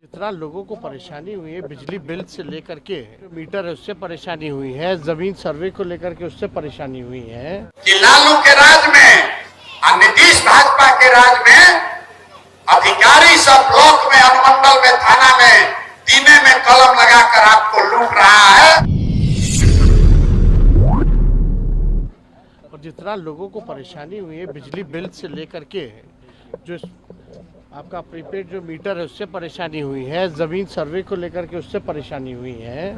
जितना लोगों को परेशानी हुई है बिजली बिल से लेकर के मीटर है उससे परेशानी हुई है, जमीन सर्वे को लेकर के उससे परेशानी हुई है कि लालू के राज में और नीतीश भाजपा के राज में अधिकारी सब ब्लॉक में, अनुमंडल में, थाना में दीने में कलम लगाकर आपको लूट रहा है। और जितना लोगों को परेशानी हुई है बिजली बिल से लेकर के, जो आपका प्रीपेड जो मीटर है उससे परेशानी हुई है, ज़मीन सर्वे को लेकर के उससे परेशानी हुई है,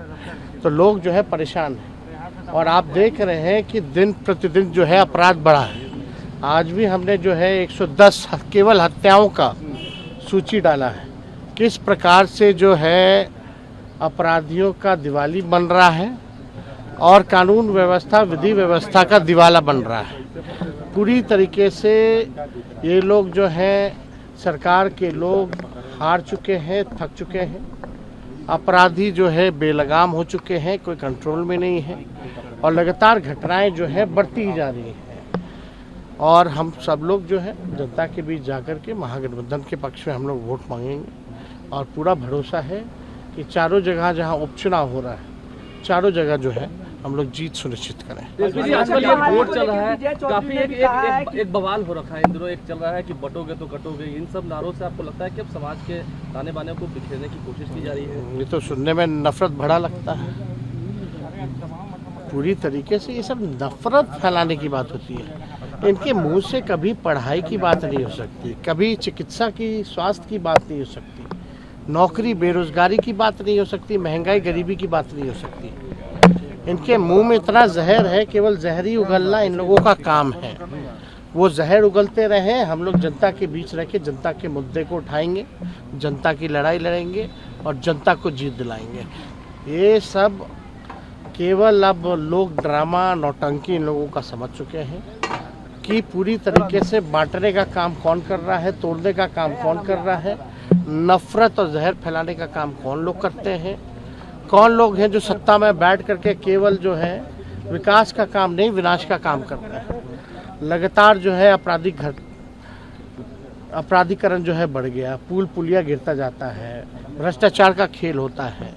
तो लोग जो है परेशान हैं। और आप देख रहे हैं कि दिन प्रतिदिन जो है अपराध बढ़ा है। आज भी हमने जो है 110 केवल हत्याओं का सूची डाला है। किस प्रकार से जो है अपराधियों का दिवाली बन रहा है और कानून व्यवस्था, विधि व्यवस्था का दिवाला बन रहा है। पूरी तरीके से ये लोग जो हैं, सरकार के लोग हार चुके हैं, थक चुके हैं। अपराधी जो है बेलगाम हो चुके हैं, कोई कंट्रोल में नहीं है और लगातार घटनाएं जो है बढ़ती ही जा रही हैं। और हम सब लोग जो है जनता के बीच जाकर के महागठबंधन के पक्ष में हम लोग वोट मांगेंगे और पूरा भरोसा है कि चारों जगह जहां उपचुनाव हो रहा है, चारों जगह जो है हम लोग जीत सुनिश्चित करें। आजकल ये वोट चल रहा है, काफी एक बवाल हो रखा है इन दिनों। एक चल रहा है कि बटोगे तो कटोगे। इन सब नारों से आपको लगता है कि अब समाज के ताने बाने को बिखेरने की कोशिश की जा रही है? ये तो सुनने में नफरत भरा लगता है। पूरी तरीके से ये सब नफरत फैलाने की बात होती है। इनके मुंह से कभी पढ़ाई की बात नहीं हो सकती, कभी चिकित्सा की, स्वास्थ्य की बात नहीं हो सकती, नौकरी बेरोजगारी की बात नहीं हो सकती, महंगाई गरीबी की बात नहीं हो सकती। इनके मुंह में इतना जहर है, केवल जहर ही उगलना इन लोगों का काम है। वो जहर उगलते रहे, हम लोग जनता के बीच रह के जनता के मुद्दे को उठाएंगे, जनता की लड़ाई लड़ेंगे और जनता को जीत दिलाएंगे। ये सब केवल अब लोग ड्रामा, नौटंकी इन लोगों का समझ चुके हैं कि पूरी तरीके से बांटने का काम कौन कर रहा है, तोड़ने का काम कौन कर रहा है, नफरत और जहर फैलाने का काम कौन लोग करते हैं। कौन लोग हैं जो सत्ता में बैठ करके केवल जो है विकास का काम नहीं, विनाश का काम करते हैं। लगातार जो है अपराधीकरण जो है बढ़ गया, पुल पुलिया गिरता जाता है, भ्रष्टाचार का खेल होता है।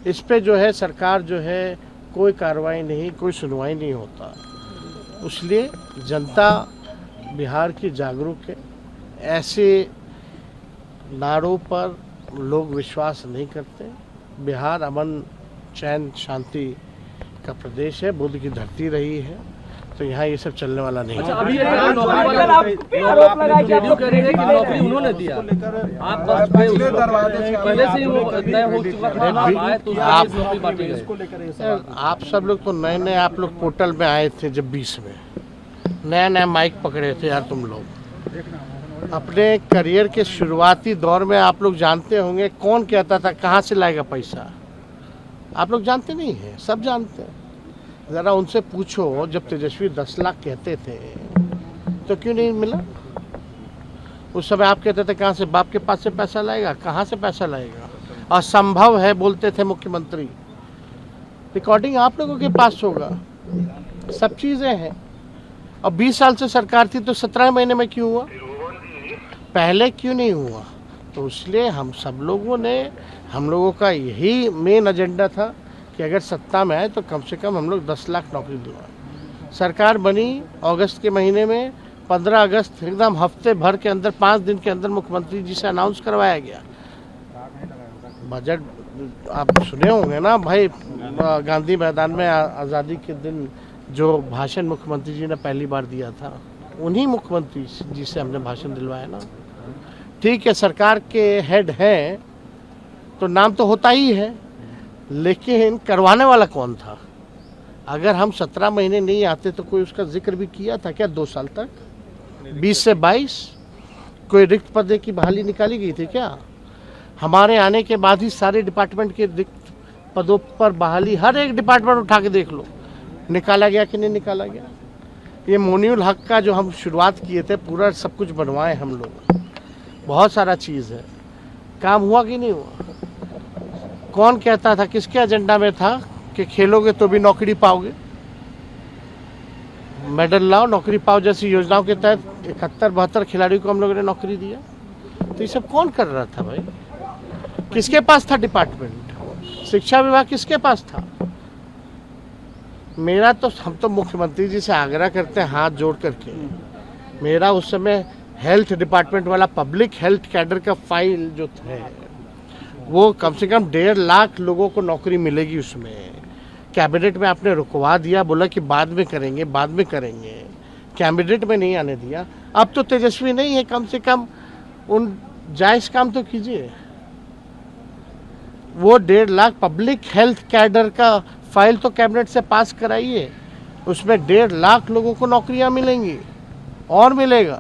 इस पे जो है सरकार जो है कोई कार्रवाई नहीं, कोई सुनवाई नहीं होता। इसलिए जनता बिहार की जागरूक है। ऐसे नारों पर लोग विश्वास नहीं करते। बिहार अमन, चैन, शांति का प्रदेश है, बुद्ध की धरती रही है, तो यहाँ ये सब चलने वाला नहीं है। अच्छा, अभी नौकरी उन्होंने दिया, आप पहले से ही वो तय हो चुका था। आप सब लोग तो नए नए आप लोग पोर्टल में आए थे जब 20 में नया नया माइक पकड़े थे यार। तुम लोग अपने करियर के शुरुआती दौर में आप लोग जानते होंगे कौन कहता था कहाँ से लाएगा पैसा। आप लोग जानते नहीं हैं, सब जानते हैं। ज़रा उनसे पूछो, जब तेजस्वी 10 लाख कहते थे तो क्यों नहीं मिला? उस समय आप कहते थे कहाँ से, बाप के पास से पैसा लाएगा, कहाँ से पैसा लाएगा, असंभव है बोलते थे मुख्यमंत्री। रिकॉर्डिंग आप लोगों के पास होगा, सब चीज़ें हैं। और 20 साल से सरकार थी तो 17 महीने में क्यों हुआ, पहले क्यों नहीं हुआ? तो इसलिए हम सब लोगों ने, हम लोगों का यही मेन एजेंडा था कि अगर सत्ता में आए तो कम से कम हम लोग 10 लाख नौकरी दिलवाएं। सरकार बनी अगस्त के महीने में, 15 अगस्त एकदम हफ्ते भर के अंदर, 5 दिन के अंदर मुख्यमंत्री जी से अनाउंस करवाया गया। बजट आप सुने होंगे ना भाई, गांधी मैदान में आज़ादी के दिन जो भाषण मुख्यमंत्री जी ने पहली बार दिया था, उन्हीं मुख्यमंत्री जी से हमने भाषण दिलवाया ना। ठीक है, सरकार के हेड हैं तो नाम तो होता ही है, लेकिन करवाने वाला कौन था? अगर हम 17 महीने नहीं आते तो कोई उसका जिक्र भी किया था क्या 2 साल तक? 20 से 22 कोई रिक्त पद की बहाली निकाली गई थी क्या? हमारे आने के बाद ही सारे डिपार्टमेंट के रिक्त पदों पर बहाली, हर एक डिपार्टमेंट उठा के देख लो, निकाला गया कि नहीं निकाला गया? ये मोनियुल हक का जो हम शुरुआत किए थे, पूरा सब कुछ बनवाए हम लोग, बहुत सारा चीज़ है, काम हुआ कि नहीं हुआ? कौन कहता था, किसके एजेंडा में था कि खेलोगे तो भी नौकरी पाओगे, मेडल लाओ नौकरी पाओ जैसी योजनाओं के तहत 71-72 खिलाड़ियों को हम लोगों ने नौकरी दिया? तो ये सब कौन कर रहा था भाई? किसके पास था डिपार्टमेंट? शिक्षा विभाग किसके पास था? मेरा तो हम तो मुख्यमंत्री जी से आग्रह करते हैं हाथ जोड़ करके, मेरा उस समय हेल्थ डिपार्टमेंट वाला पब्लिक हेल्थ कैडर का फाइल जो है वो कम से कम 1.5 लाख लोगों को नौकरी मिलेगी उसमें। कैबिनेट में आपने रुकवा दिया, बोला कि बाद में करेंगे, बाद में करेंगे, कैबिनेट में नहीं आने दिया। अब तो तेजस्वी नहीं है, कम से कम उन जायज़ काम तो कीजिए। वो 1.5 लाख पब्लिक हेल्थ कैडर का फाइल तो कैबिनेट से पास कराइए, उसमें 1.5 लाख लोगों को नौकरियां मिलेंगी और मिलेगा।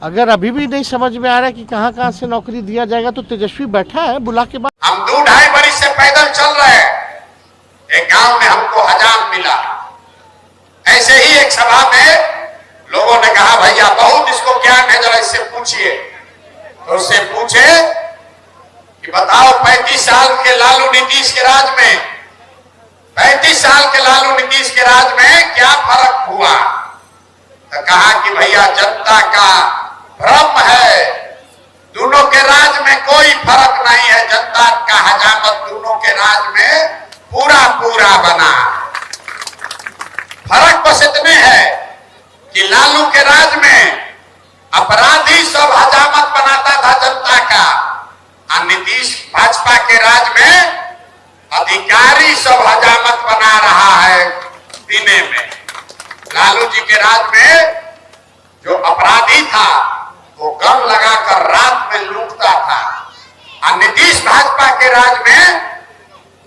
अगर अभी भी नहीं समझ में आ रहा है कि कहां कहां से नौकरी दिया जाएगा तो तेजस्वी बैठा है, बुला के बाद। हम 2-2.5 बरस से पैदल चल रहे हैं, एक गांव में हमको हजाम मिला। ऐसे ही एक सभा में लोगों ने कहा भैया बहुत इसको ज्ञान है, जरा इससे पूछिए। तो उससे पूछे कि बताओ 35 साल के लालू नीतीश के राज में, 35 साल के लालू नीतीश के राज में क्या फर्क हुआ? तो कहा कि भैया जनता का भ्रम है, दोनों के राज में कोई फर्क नहीं है, जनता का हजामत दोनों के राज में पूरा पूरा बना। फर्क बस इतने है कि लालू के राज में अपराधी सब हजामत बनाता था जनता का, और नीतीश भाजपा के राज में अधिकारी सब हजामत बना रहा है दिने में। लालू जी के राज में जो अपराधी था वो गन लगाकर रात में लूटता था, और नीतीश भाजपा के राज में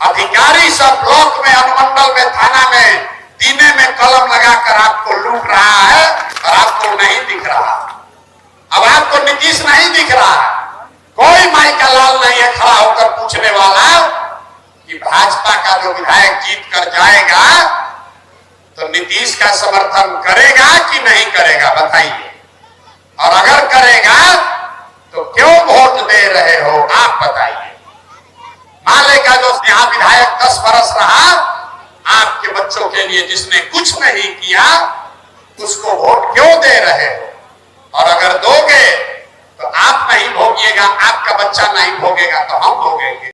अधिकारी सब ब्लॉक में, अनुमंडल में, थाना में दिने में कलम लगाकर आपको लूट रहा है और आपको नहीं दिख रहा। अब आपको नीतीश नहीं दिख रहा, कोई माई का लाल नहीं है खड़ा होकर पूछने वाला कि भाजपा का जो विधायक जीत कर जाएगा तो नीतीश का समर्थन करेगा कि नहीं करेगा, बताइए। और अगर करेगा तो क्यों वोट दे रहे हो आप बताइए। माले का जो यहाँ विधायक 10 बरस रहा आपके बच्चों के लिए, जिसने कुछ नहीं किया, उसको वोट क्यों दे रहे हो? और अगर दोगे तो आप नहीं भोगिएगा, आपका बच्चा नहीं भोगेगा तो हम भोगेंगे।